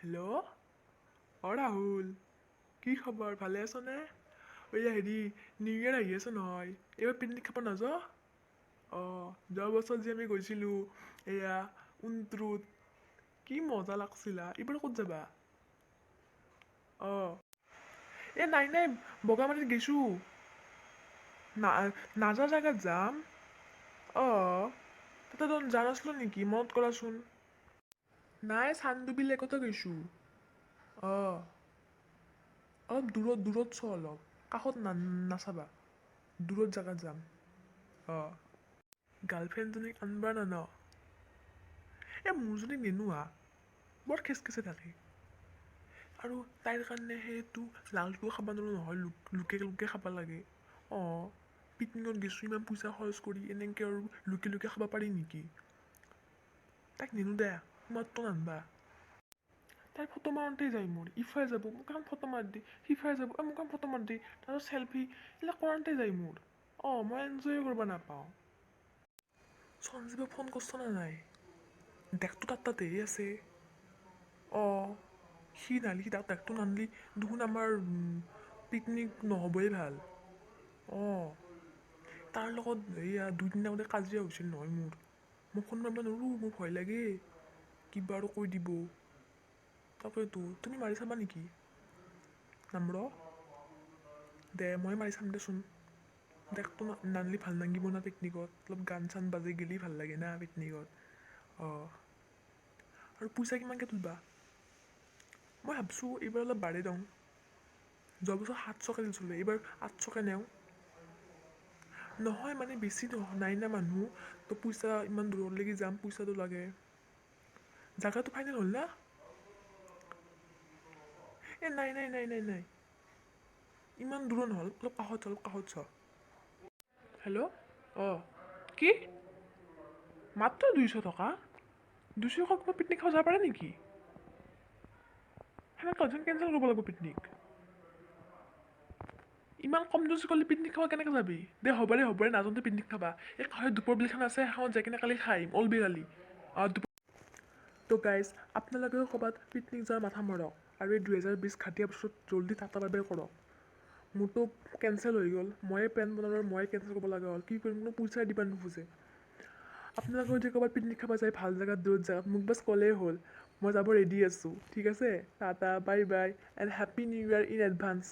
Hello', Rahul, কি খবৰ? ভালে আছনে? হেৰি, নিউ ইয়েৰ আহি আছে নহয়, এইবাৰ পিকনিক খাব নাযাওঁ? যোৱা বছৰ যে আমি গৈছিলোঁ, এয়া উনত্ৰুত, কি মজা লাগছিলা। এইবাৰ ক'ত যাবা? নাই নাই, বগামাটিত গৈছোঁ। না নাজা জাগাত যাম। তাতে তই যোৱা নাছিলো নেকি? মনত কৰাচোন। নাই, চান্দুবি লেকতে গৈছোঁ। অলপ দূৰত দূৰত চ অলপ, কাষত নাচাবা, দূৰত জাগাত যাম। গাৰ্লফ্ৰেণ্ডজনীক আনবা নান? মোৰজনীক নিনো বৰ খেচখেচে থাকে। আৰু তাইৰ কাৰণে সেইটো লালটোও খাব নোৱাৰো নহয়, লুকে লুকে খাব লাগে। পিকনিকত গৈছোঁ ইমান পইচা খৰচ কৰি, এনেকৈ আৰু লুকে লুকে খাব পাৰি নেকি? তাইক নিনো দে, তোমাৰতো নানবা। তাই ফটো মাৰোঁতেই যায় মোৰ, ইফালে যাব মোক এখন ফটো মাৰি দি, সিফালে যাব মোক এখন ফটো মাৰি দি, তাৰপিছত চেল্ফি এইবিলাক কৰাওঁতে যায় মোৰ। মই এনজয়ে কৰিব নাপাওঁ। সঞ্জীৱক ফোন কৰিছনে নাই? ডেকটো তাৰ তাতেই আছে। সি ডেকটো নানলি দেখোন আমাৰ পিকনিক নহ'বই ভাল। তাৰ লগত এইয়া 2 দিন আগতে কাজিয়া হৈছিল নহয় মোৰ। মই ফোন মাৰিব নোৱাৰোঁ, মোৰ ভয় লাগে কিবা আৰু কৈ দিব। তাকেতো, তুমি মাৰি চাবা নেকি নাম্ৰ? দে মই মাৰি চাম দেচোন। ডেকটো নানলি ভাল নালাগিব না পিকনিকত, অলপ গান চান বাজি গেলি ভাল লাগে না পিকনিকত। আৰু পইচা কিমানকৈ তুলবা? মই ভাবছোঁ এইবাৰ অলপ বাঢ়াই দিওঁ। যোৱা বছৰ 700কে দিছিলোঁ, এইবাৰ 800কে নিওঁ। নহয় মানে বেছি নাই না মানুহ, তো পইচা ইমান দূৰলৈকে যাম, পইচাটো লাগে। জাগাটো ফাইনেল হ'ল না? নাই নাই নাই নাই নাই, ইমান দূৰো নহ'ল, অলপ কাষত চ। হেল্ল', কি? মাত্ৰ 200 টকা? 200 টকাত পিকনিক খাব যাব পাৰে নেকি? সেনেকৈ হ'লে কেনচেল কৰিব লাগিব পিকনিক। ইমান কম দূৰ গ'লে পিকনিক খাব কেনেকৈ যাবি? হ'ব দে নাজোনতে পিকনিক খাবা। এই কাষত দীপৰ বিলখন আছে, সেইখনত যাই কিনে কালি খাই আহিম, অলবি কালি। তো গাইজ, আপোনালোকেও ক'ৰবাত পিকনিক যোৱাৰ মাথা মাৰক, আৰু এই 2020 ঘাটিয়া বস্তুত জল্দি টাটা বাই বাই কৰক। মোৰতো কেনচেল হৈ গ'ল, ময়ে প্লেন বনালোঁ, ময়ে কেনচেল কৰিব লগা হ'ল। কি কৰিম, কোনো পইচাই দিব নোখোজে। আপোনালোকেও যদি ক'ৰবাত পিকনিক খাব যায় ভাল জেগাত, দূৰত জেগাত, মোক বাছ ক'লেই হ'ল, মই যাব ৰেডি আছোঁ। ঠিক আছে, tata bye bye and happy new year in advance.